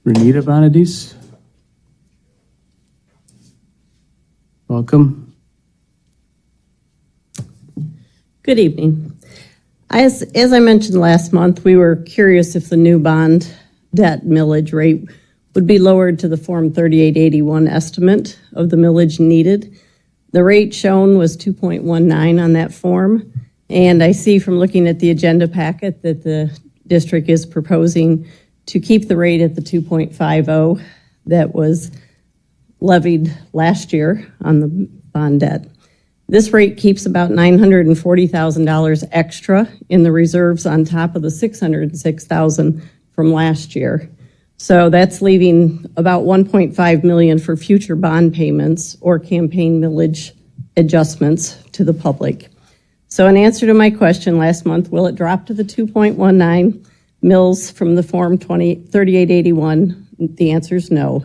Renita Bonadis. Welcome. Good evening. As I mentioned last month, we were curious if the new bond debt millage rate would be lowered to the Form 3881 estimate of the millage needed. The rate shown was 2.19 on that form, and I see from looking at the agenda packet that the district is proposing to keep the rate at the 2.50 that was levied last year on the bond debt. This rate keeps about $940,000 extra in the reserves on top of the $606,000 from last year. So that's leaving about $1.5 million for future bond payments or campaign millage adjustments to the public. So in answer to my question last month, will it drop to the 2.19 mills from the Form 3881? The answer is no.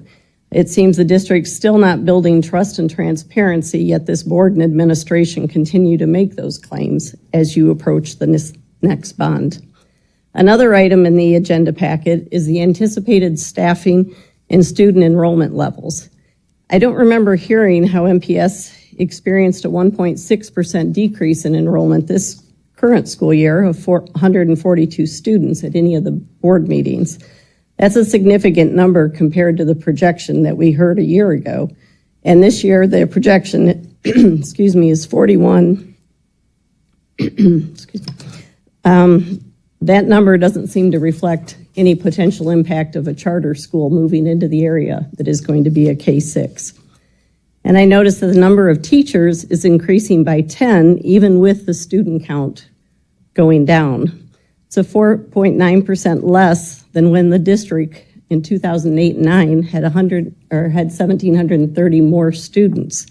It seems the district's still not building trust and transparency, yet this board and administration continue to make those claims as you approach the next bond. Another item in the agenda packet is the anticipated staffing and student enrollment levels. I don't remember hearing how MPS experienced a 1.6% decrease in enrollment this current school year of 442 students at any of the board meetings. That's a significant number compared to the projection that we heard a year ago. And this year, the projection, is 41. That number doesn't seem to reflect any potential impact of a charter school moving into the area that is going to be a K-6. And I noticed that the number of teachers is increasing by 10, even with the student count going down. It's a 4.9% less than when the district in 2008-9 had 1,730 more students.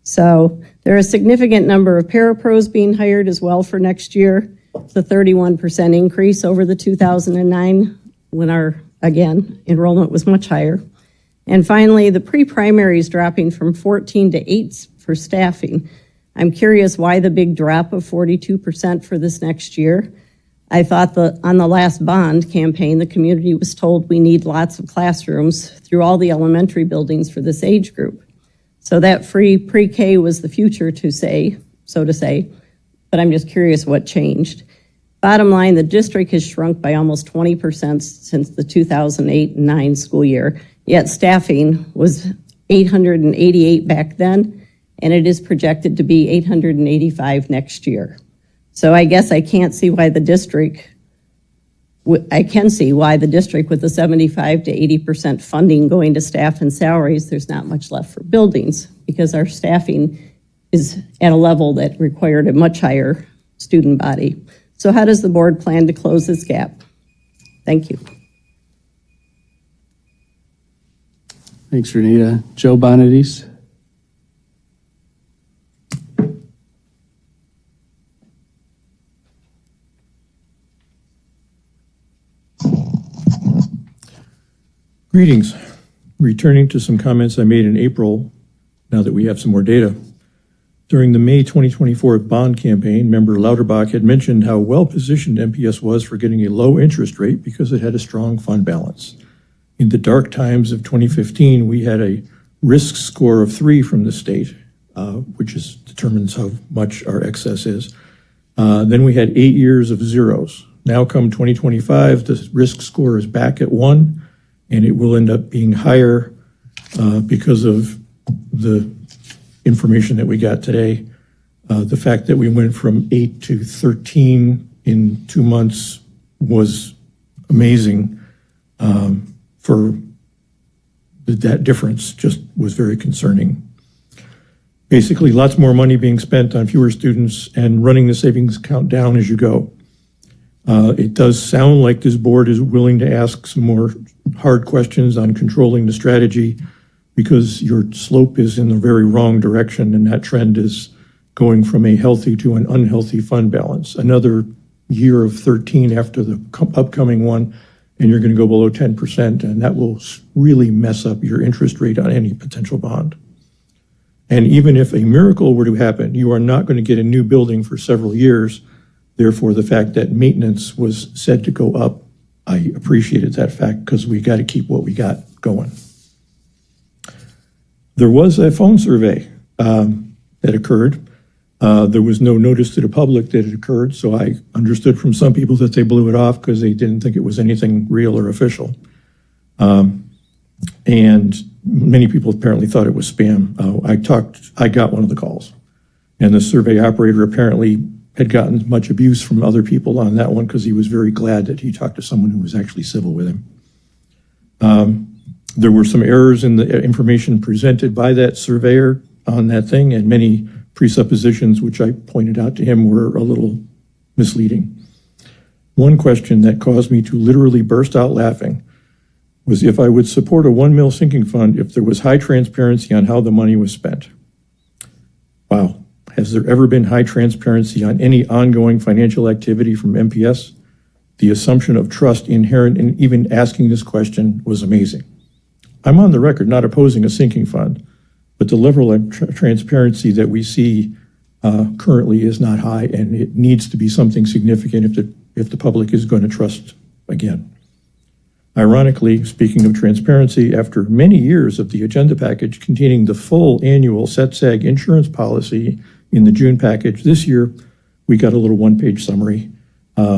So there are a significant number of parapros being hired as well for next year. It's a 31% increase over the 2009 when our, again, enrollment was much higher. And finally, the pre-primary is dropping from 14 to 8 for staffing. I'm curious why the big drop of 42% for this next year. I thought on the last bond campaign, the community was told we need lots of classrooms through all the elementary buildings for this age group. So that free pre-K was the future to say, but I'm just curious what changed. Bottom line, the district has shrunk by almost 20% since the 2008-9 school year, yet staffing was 888 back then, and it is projected to be 885 next year. So I guess I can't see why the district, I can see why the district with the 75 to 80% funding going to staff and salaries, there's not much left for buildings because our staffing is at a level that required a much higher student body. So how does the board plan to close this gap? Thank you. Thanks, Renita. Joe Bonadis. Greetings. Returning to some comments I made in April, now that we have some more data. During the May 2024 bond campaign, Member Lauterbach had mentioned how well-positioned MPS was for getting a low interest rate because it had a strong fund balance. In the dark times of 2015, we had a risk score of 3 from the state, which determines how much our excess is. Then we had 8 years of zeros. Now come 2025, the risk score is back at 1. And it will end up being higher because of the information that we got today. The fact that we went from 8 to 13 in 2 months was amazing. For that difference just was very concerning. Basically, lots more money being spent on fewer students and running the savings account down as you go. It does sound like this board is willing to ask some more hard questions on controlling the strategy because your slope is in the very wrong direction, and that trend is going from a healthy to an unhealthy fund balance. Another year of 13 after the upcoming one, and you're going to go below 10%, and that will really mess up your interest rate on any potential bond. And even if a miracle were to happen, you are not going to get a new building for several years. Therefore, the fact that maintenance was said to go up I appreciated that fact because we got to keep what we got going. There was a phone survey that occurred. There was no notice to the public that it occurred, so I understood from some people that they blew it off because they didn't think it was anything real or official. And many people apparently thought it was spam. I got one of the calls, and the survey operator apparently had gotten much abuse from other people on that one because he was very glad that he talked to someone who was actually civil with him. There were some errors in the information presented by that surveyor on that thing, and many presuppositions, which I pointed out to him, were a little misleading. One question that caused me to literally burst out laughing was if I would support a 1 mil sinking fund if there was high transparency on how the money was spent. Wow. Has there ever been high transparency on any ongoing financial activity from MPS? The assumption of trust inherent in even asking this question was amazing. I'm on the record not opposing a sinking fund, but the level of transparency that we see currently is not high, and it needs to be something significant if the public is going to trust again. Ironically, speaking of transparency, after many years of the agenda package containing the full annual SETSAG insurance policy in the June package, this year we got a little one-page summary.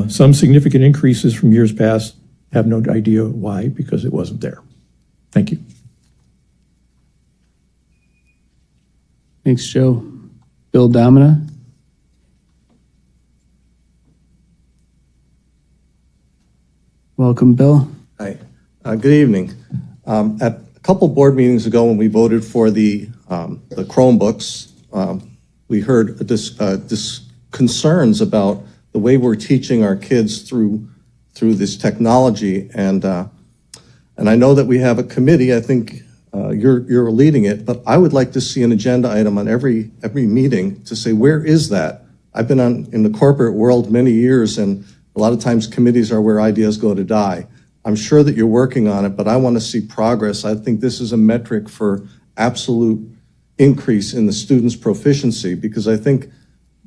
Some significant increases from years past, have no idea why, because it wasn't there. Thank you. Thanks, Joe. Bill Domina. Welcome, Bill. Hi. Good evening. At a couple board meetings ago, when we voted for the Chromebooks, we heard concerns about the way we're teaching our kids through this technology, and I know that we have a committee. I think you're leading it, but I would like to see an agenda item on every meeting to say, where is that? I've been in the corporate world many years, and a lot of times committees are where ideas go to die. I'm sure that you're working on it, but I want to see progress. I think this is a metric for absolute increase in the students' proficiency, because I think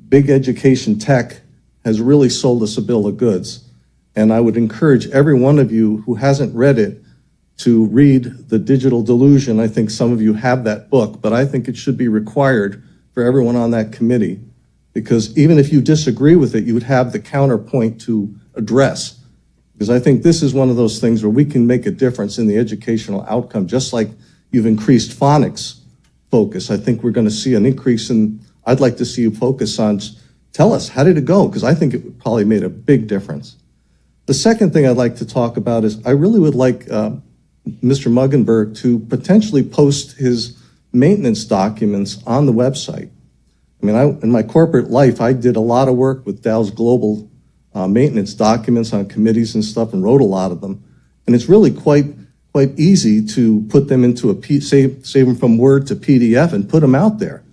big education tech has really sold us a bill of goods. And I would encourage every one of you who hasn't read it to read The Digital Delusion. I think some of you have that book, but I think it should be required for everyone on that committee, because even if you disagree with it, you would have the counterpoint to address. Because I think this is one of those things where we can make a difference in the educational outcome, just like you've increased phonics focus. I think we're going to see an increase in, I'd like to see you focus on, tell us, how did it go? Because I think it probably made a big difference. The second thing I'd like to talk about is I really would like Mr. Muggenberg to potentially post his maintenance documents on the website. I mean, in my corporate life, I did a lot of work with Dow's Global maintenance documents on committees and stuff, and wrote a lot of them. And it's really quite easy to put them into save them from Word to PDF and put them out there.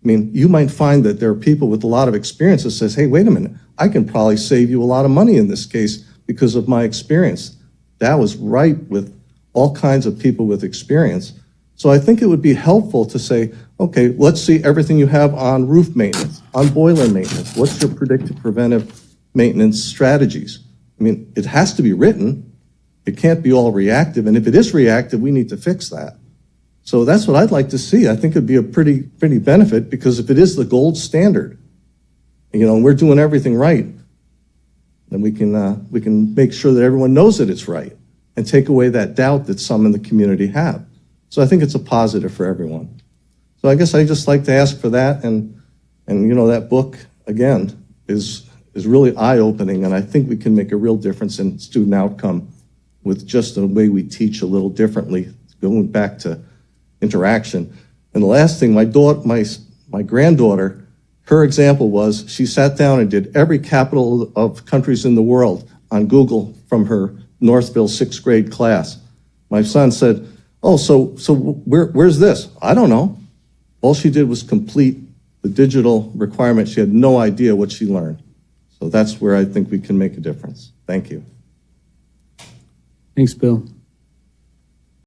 I mean, you might find that there are people with a lot of experience that says, hey, wait a minute, I can probably save you a lot of money in this case because of my experience. That was right with all kinds of people with experience. So I think it would be helpful to say, okay, let's see everything you have on roof maintenance, on boiler maintenance. What's your predictive preventive maintenance strategies? I mean, it has to be written. It can't be all reactive. And if it is reactive, we need to fix that. So that's what I'd like to see. I think it'd be a pretty benefit, because if it is the gold standard, and we're doing everything right, then we can make sure that everyone knows that it's right and take away that doubt that some in the community have. So I think it's a positive for everyone. So I guess I just like to ask for that, and that book again is really eye-opening, and I think we can make a real difference in student outcome with just the way we teach a little differently, going back to interaction. And the last thing, my granddaughter, her example was she sat down and did every capital of countries in the world on Google from her Northville 6th grade class. My son said, oh, so where's this? I don't know. All she did was complete the digital requirement. She had no idea what she learned. So that's where I think we can make a difference. Thank you. Thanks, Bill.